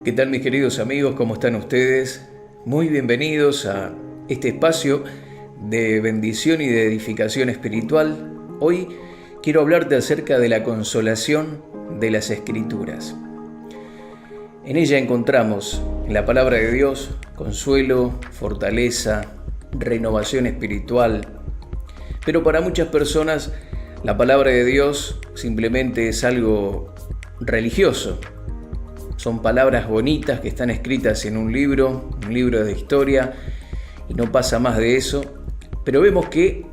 ¿Qué tal, mis queridos amigos? ¿Cómo están ustedes? Muy bienvenidos a este espacio de bendición y de edificación espiritual. Hoy quiero hablarte acerca de la consolación de las Escrituras. En ella encontramos en la palabra de Dios consuelo, fortaleza, renovación espiritual. Pero para muchas personas la palabra de Dios simplemente es algo religioso. Son palabras bonitas que están escritas en un libro de historia, y no pasa más de eso. Pero vemos que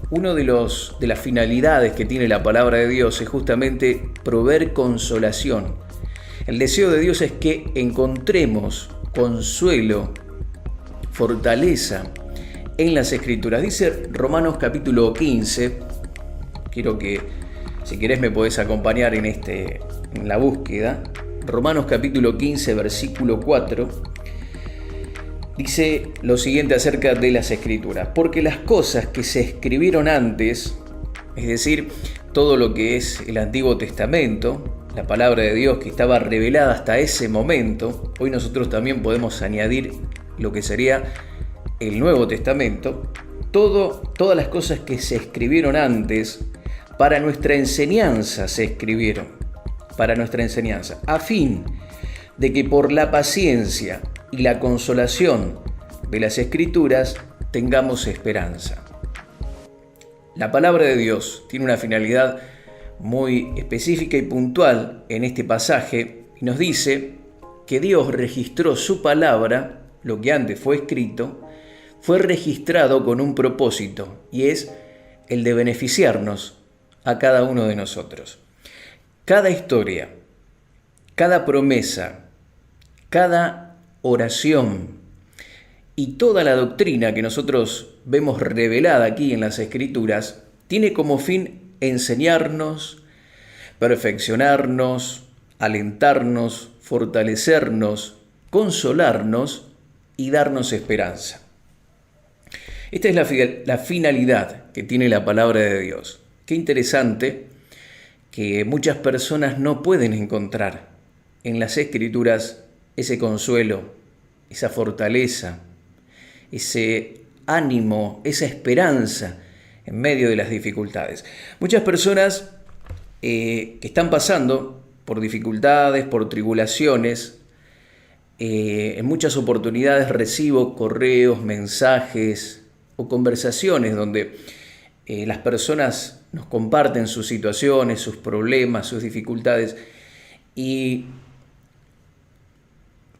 una de las finalidades que tiene la palabra de Dios es justamente proveer consolación. El deseo de Dios es que encontremos consuelo, fortaleza en las Escrituras. Dice Romanos capítulo 15, quiero que si querés me podés acompañar en la búsqueda. Romanos capítulo 15, versículo 4, dice lo siguiente acerca de las Escrituras: porque las cosas que se escribieron antes, es decir, todo lo que es el Antiguo Testamento, la palabra de Dios que estaba revelada hasta ese momento, hoy nosotros también podemos añadir lo que sería el Nuevo Testamento, todas las cosas que se escribieron antes, para nuestra enseñanza se escribieron. Para nuestra enseñanza, a fin de que por la paciencia y la consolación de las Escrituras tengamos esperanza. La palabra de Dios tiene una finalidad muy específica y puntual en este pasaje, y nos dice que Dios registró su palabra, lo que antes fue escrito, fue registrado con un propósito, y es el de beneficiarnos a cada uno de nosotros. Cada historia, cada promesa, cada oración y toda la doctrina que nosotros vemos revelada aquí en las Escrituras tiene como fin enseñarnos, perfeccionarnos, alentarnos, fortalecernos, consolarnos y darnos esperanza. Esta es la finalidad que tiene la palabra de Dios. Qué interesante que muchas personas no pueden encontrar en las Escrituras ese consuelo, esa fortaleza, ese ánimo, esa esperanza en medio de las dificultades. Muchas personas que están pasando por dificultades, por tribulaciones, en muchas oportunidades recibo correos, mensajes o conversaciones donde las personas nos comparten sus situaciones, sus problemas, sus dificultades, y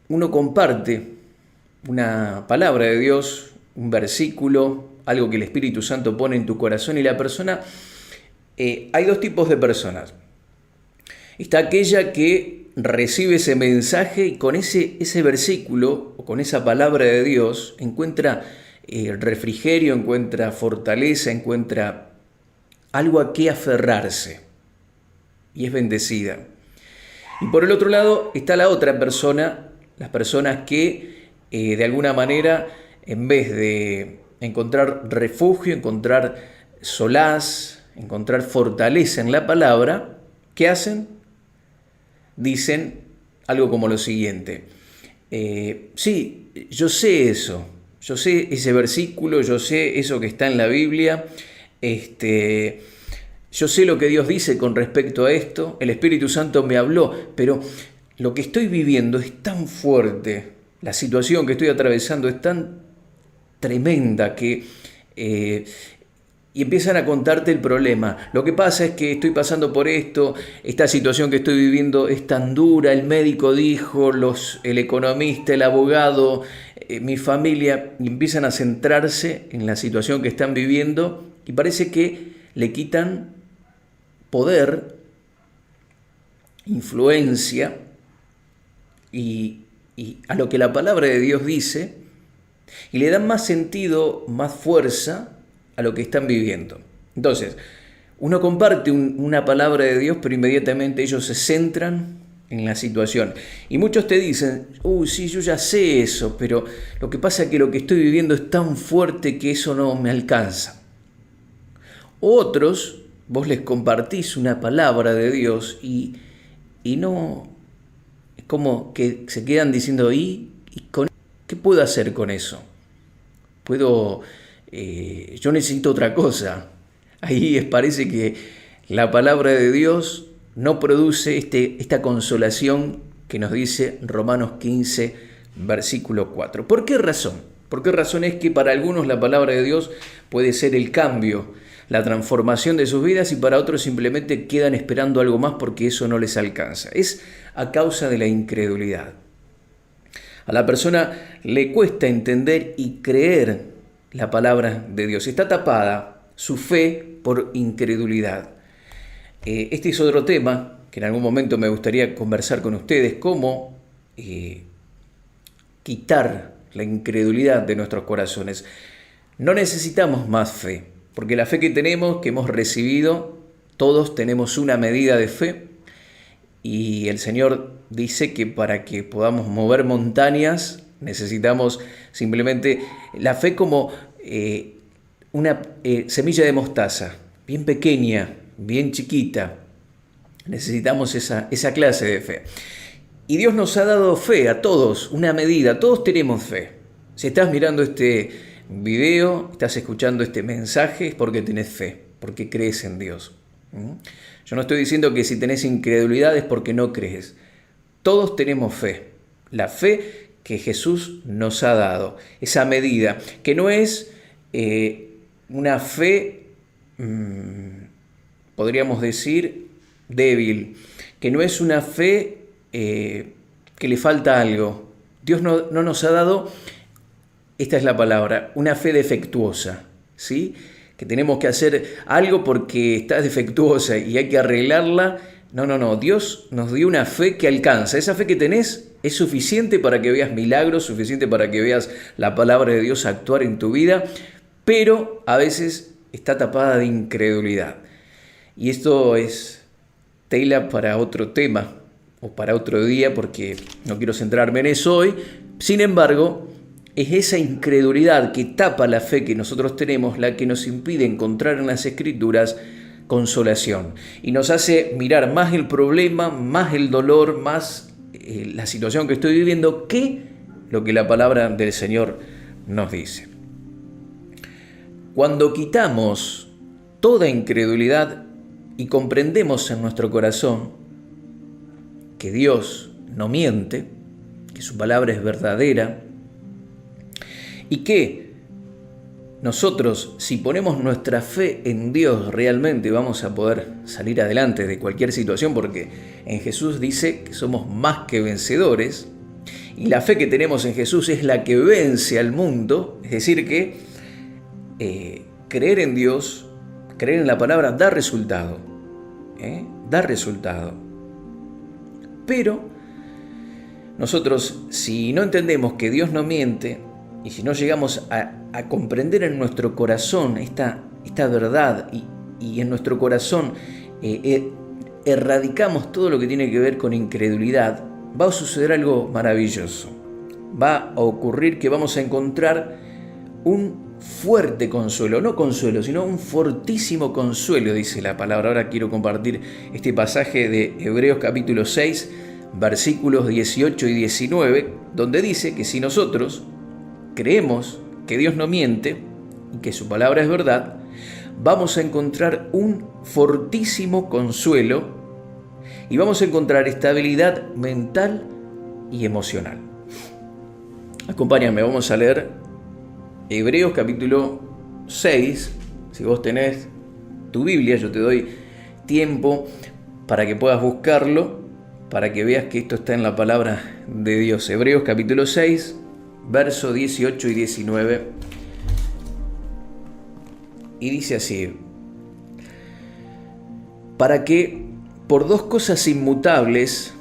uno comparte una palabra de Dios, un versículo, algo que el Espíritu Santo pone en tu corazón, y la persona, hay dos tipos de personas. Está aquella que recibe ese mensaje y con ese versículo o con esa palabra de Dios encuentra refrigerio, encuentra fortaleza, encuentra algo a qué aferrarse y es bendecida. Y por el otro lado está la otra persona, las personas que de alguna manera, en vez de encontrar refugio, encontrar solaz, encontrar fortaleza en la palabra, ¿qué hacen? Dicen algo como lo siguiente: sí, yo sé eso, yo sé ese versículo, yo sé eso que está en la Biblia, yo sé lo que Dios dice con respecto a esto, el Espíritu Santo me habló, pero lo que estoy viviendo es tan fuerte, la situación que estoy atravesando es tan tremenda que... y empiezan a contarte el problema. Lo que pasa es que estoy pasando por esto, esta situación que estoy viviendo es tan dura, el médico dijo, el economista, el abogado, mi familia, y empiezan a centrarse en la situación que están viviendo y parece que le quitan poder, influencia y a lo que la palabra de Dios dice, y le dan más sentido, más fuerza a lo que están viviendo. Entonces, uno comparte una palabra de Dios, pero inmediatamente ellos se centran en la situación. Y muchos te dicen, sí, yo ya sé eso, pero lo que pasa es que lo que estoy viviendo es tan fuerte que eso no me alcanza. Otros, vos les compartís una palabra de Dios y no, como que se quedan diciendo, ¿qué puedo hacer con eso? Yo necesito otra cosa. Ahí parece que la palabra de Dios no produce esta consolación que nos dice Romanos 15, versículo 4. ¿Por qué razón? ¿Por qué razón es que para algunos la palabra de Dios puede ser el cambio, la transformación de sus vidas, y para otros simplemente quedan esperando algo más porque eso no les alcanza? Es a causa de la incredulidad. A la persona le cuesta entender y creer la palabra de Dios. Está tapada su fe por incredulidad. Este es otro tema que en algún momento me gustaría conversar con ustedes, cómo quitar la incredulidad de nuestros corazones. No necesitamos más fe, porque la fe que tenemos, que hemos recibido, todos tenemos una medida de fe, y el Señor dice que para que podamos mover montañas necesitamos simplemente la fe como una semilla de mostaza, bien pequeña, bien chiquita. Necesitamos esa clase de fe. Y Dios nos ha dado fe a todos, una medida, todos tenemos fe. Si estás mirando este video, estás escuchando este mensaje, es porque tenés fe, porque crees en Dios. Yo no estoy diciendo que si tenés incredulidad es porque no crees. Todos tenemos fe, la fe que Jesús nos ha dado, esa medida, que no es una fe, podríamos decir, débil, que no es una fe que le falta algo. Dios no nos ha dado, esta es la palabra, una fe defectuosa, ¿sí? Que tenemos que hacer algo porque está defectuosa y hay que arreglarla. No. Dios nos dio una fe que alcanza. Esa fe que tenés es suficiente para que veas milagros, suficiente para que veas la palabra de Dios actuar en tu vida, pero a veces está tapada de incredulidad. Y esto es tela para otro tema o para otro día, porque no quiero centrarme en eso hoy. Sin embargo, es esa incredulidad que tapa la fe que nosotros tenemos la que nos impide encontrar en las Escrituras consolación y nos hace mirar más el problema, más el dolor, más la situación que estoy viviendo que lo que la palabra del Señor nos dice. Cuando quitamos toda incredulidad y comprendemos en nuestro corazón que Dios no miente, que su palabra es verdadera, y que nosotros, si ponemos nuestra fe en Dios, realmente vamos a poder salir adelante de cualquier situación, porque en Jesús dice que somos más que vencedores, y la fe que tenemos en Jesús es la que vence al mundo. Es decir que creer en Dios, creer en la palabra da resultado, da resultado. Pero nosotros, si no entendemos que Dios no miente, y si no llegamos a comprender en nuestro corazón esta verdad y en nuestro corazón erradicamos todo lo que tiene que ver con incredulidad, va a suceder algo maravilloso. Va a ocurrir que vamos a encontrar un fuerte consuelo, no consuelo, sino un fortísimo consuelo, dice la palabra. Ahora quiero compartir este pasaje de Hebreos capítulo 6, versículos 18 y 19, donde dice que si nosotros creemos que Dios no miente y que su palabra es verdad, vamos a encontrar un fortísimo consuelo y vamos a encontrar estabilidad mental y emocional. Acompáñame, vamos a leer Hebreos capítulo 6. Si vos tenés tu Biblia, yo te doy tiempo para que puedas buscarlo, para que veas que esto está en la palabra de Dios. Hebreos capítulo 6, verso 18 y 19, y dice así: para que por dos cosas inmutables,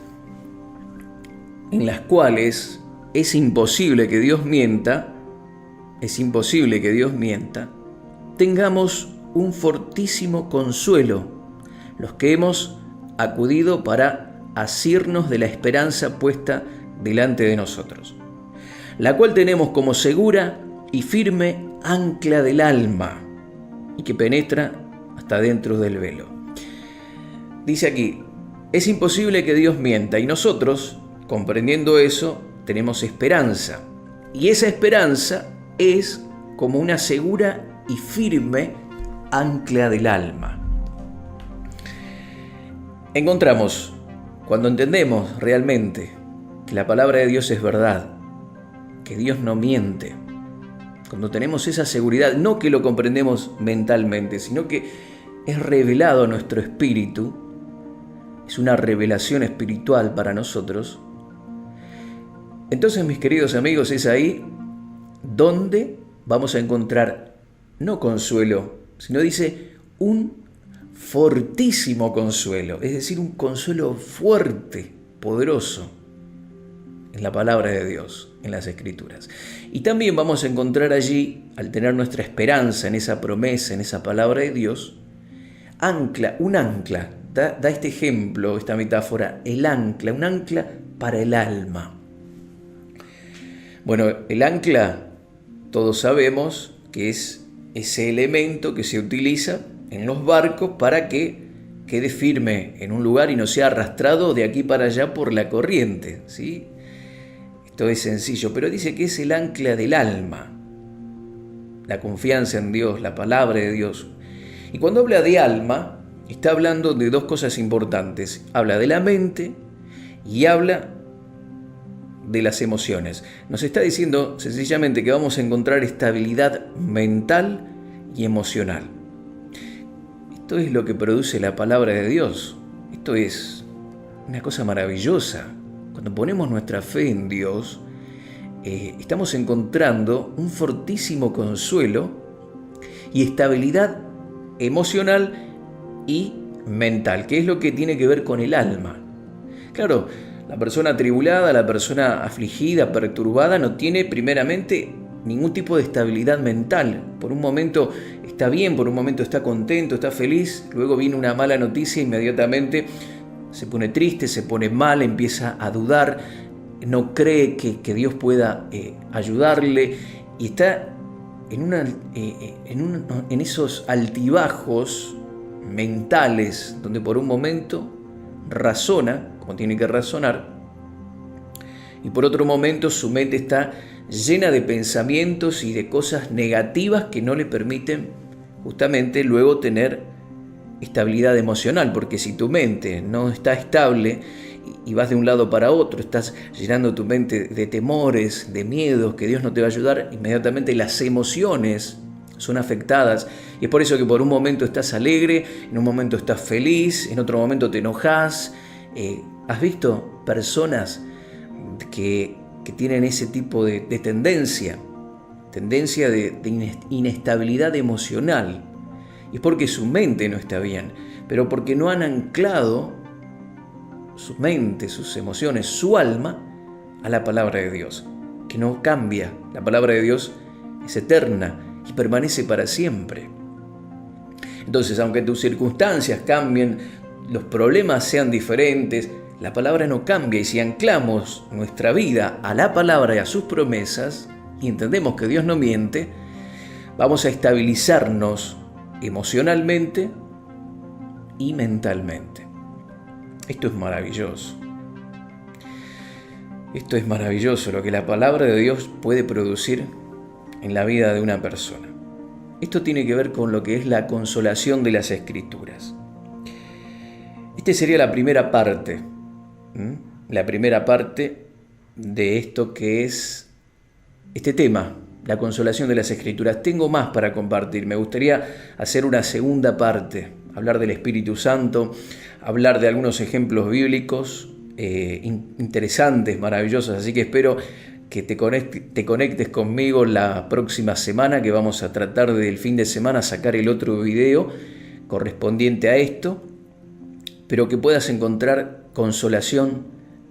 en las cuales es imposible que Dios mienta, tengamos un fortísimo consuelo, los que hemos acudido para asirnos de la esperanza puesta delante de nosotros, la cual tenemos como segura y firme ancla del alma y que penetra hasta dentro del velo. Dice aquí, es imposible que Dios mienta, y nosotros, comprendiendo eso, tenemos esperanza. Y esa esperanza es como una segura y firme ancla del alma. Encontramos, cuando entendemos realmente que la palabra de Dios es verdad, que Dios no miente, cuando tenemos esa seguridad, no que lo comprendemos mentalmente, sino que es revelado a nuestro espíritu, es una revelación espiritual para nosotros, entonces, mis queridos amigos, es ahí donde vamos a encontrar no consuelo, sino dice un fortísimo consuelo, es decir, un consuelo fuerte, poderoso en la palabra de Dios, en las Escrituras. Y también vamos a encontrar allí, al tener nuestra esperanza en esa promesa, en esa palabra de Dios, un ancla, da este ejemplo, esta metáfora, el ancla, un ancla para el alma. Bueno, el ancla, todos sabemos que es ese elemento que se utiliza en los barcos para que quede firme en un lugar y no sea arrastrado de aquí para allá por la corriente, ¿sí? Esto es sencillo, pero dice que es el ancla del alma, la confianza en Dios, la palabra de Dios. Y cuando habla de alma, está hablando de dos cosas importantes. Habla de la mente y habla de las emociones. Nos está diciendo sencillamente que vamos a encontrar estabilidad mental y emocional. Esto es lo que produce la palabra de Dios. Esto es una cosa maravillosa. Cuando ponemos nuestra fe en Dios, estamos encontrando un fortísimo consuelo y estabilidad emocional y mental, que es lo que tiene que ver con el alma. Claro, la persona atribulada, la persona afligida, perturbada, no tiene primeramente ningún tipo de estabilidad mental. Por un momento está bien, por un momento está contento, está feliz, luego viene una mala noticia, inmediatamente se pone triste, se pone mal, empieza a dudar, no cree que Dios pueda ayudarle y está en esos altibajos mentales donde por un momento razona como tiene que razonar y por otro momento su mente está llena de pensamientos y de cosas negativas que no le permiten justamente luego tener estabilidad emocional, porque si tu mente no está estable y vas de un lado para otro, estás llenando tu mente de temores, de miedos, que Dios no te va a ayudar, inmediatamente las emociones son afectadas. Y es por eso que por un momento estás alegre, en un momento estás feliz, en otro momento te enojas. ¿Has visto personas que tienen ese tipo de tendencia de inestabilidad emocional? Y es porque su mente no está bien, pero porque no han anclado su mente, sus emociones, su alma a la palabra de Dios, que no cambia. La palabra de Dios es eterna y permanece para siempre. Entonces, aunque tus circunstancias cambien, los problemas sean diferentes, la palabra no cambia, y si anclamos nuestra vida a la palabra y a sus promesas y entendemos que Dios no miente, vamos a estabilizarnos emocionalmente y mentalmente. Esto es maravilloso. Esto es maravilloso lo que la palabra de Dios puede producir en la vida de una persona. Esto tiene que ver con lo que es la consolación de las Escrituras. Esta sería la primera parte. La primera parte de esto que es este tema, la consolación de las Escrituras. Tengo más para compartir. Me gustaría hacer una segunda parte, hablar del Espíritu Santo, hablar de algunos ejemplos bíblicos interesantes, maravillosos. Así que espero que te conectes conmigo la próxima semana, que vamos a tratar del fin de semana sacar el otro video correspondiente a esto, pero que puedas encontrar consolación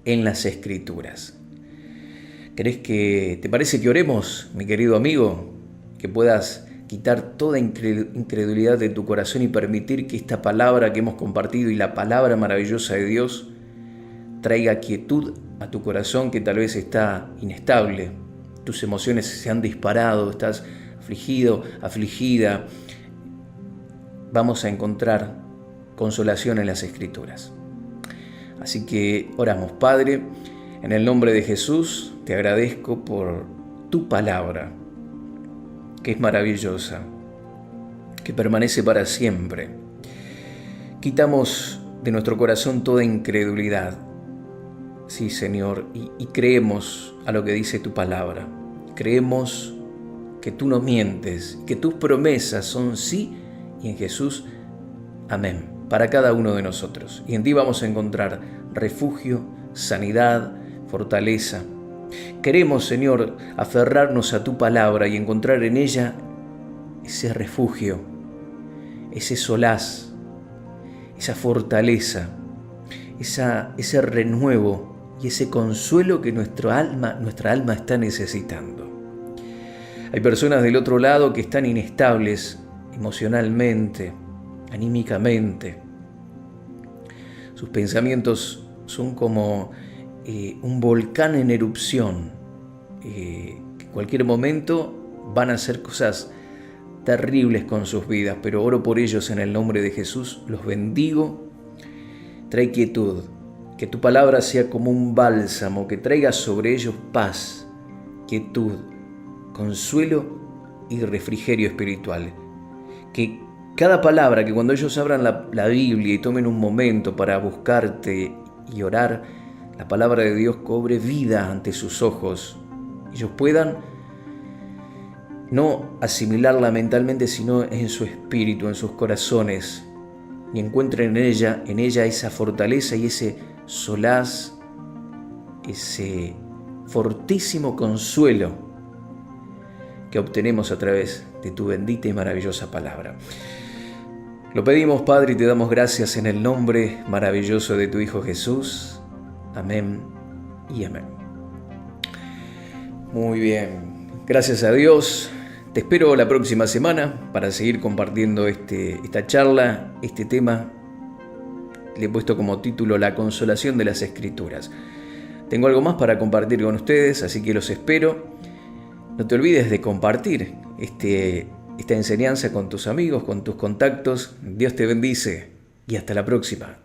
en las Escrituras. ¿Te parece que oremos, mi querido amigo? Que puedas quitar toda incredulidad de tu corazón y permitir que esta palabra que hemos compartido y la palabra maravillosa de Dios traiga quietud a tu corazón, que tal vez está inestable. Tus emociones se han disparado, estás afligido, afligida. Vamos a encontrar consolación en las Escrituras. Así que oramos. Padre, En el nombre de Jesús te agradezco por tu palabra, que es maravillosa, que permanece para siempre. Quitamos de nuestro corazón toda incredulidad, sí, Señor, y creemos a lo que dice tu palabra. Creemos que tú no mientes, que tus promesas son sí y en Jesús, amén, para cada uno de nosotros. Y en ti vamos a encontrar refugio, sanidad, fortaleza. Queremos, Señor, aferrarnos a tu palabra y encontrar en ella ese refugio, ese solaz, esa fortaleza, ese renuevo y ese consuelo que nuestra alma está necesitando. Hay personas del otro lado que están inestables emocionalmente, anímicamente. Sus pensamientos son como un volcán en erupción, que en cualquier momento van a hacer cosas terribles con sus vidas, pero oro por ellos en el nombre de Jesús, los bendigo. Trae quietud, que tu palabra sea como un bálsamo, que traiga sobre ellos paz, quietud, consuelo y refrigerio espiritual. Que cada palabra, que cuando ellos abran la Biblia y tomen un momento para buscarte y orar, la palabra de Dios cobre vida ante sus ojos. Ellos puedan no asimilarla mentalmente, sino en su espíritu, en sus corazones, y encuentren en ella esa fortaleza y ese solaz, ese fortísimo consuelo que obtenemos a través de tu bendita y maravillosa palabra. Lo pedimos, Padre, y te damos gracias en el nombre maravilloso de tu Hijo Jesús. Amén y amén. Muy bien, gracias a Dios. Te espero la próxima semana para seguir compartiendo esta charla, este tema. Le he puesto como título La consolación de las Escrituras. Tengo algo más para compartir con ustedes, así que los espero. No te olvides de compartir esta enseñanza con tus amigos, con tus contactos. Dios te bendice y hasta la próxima.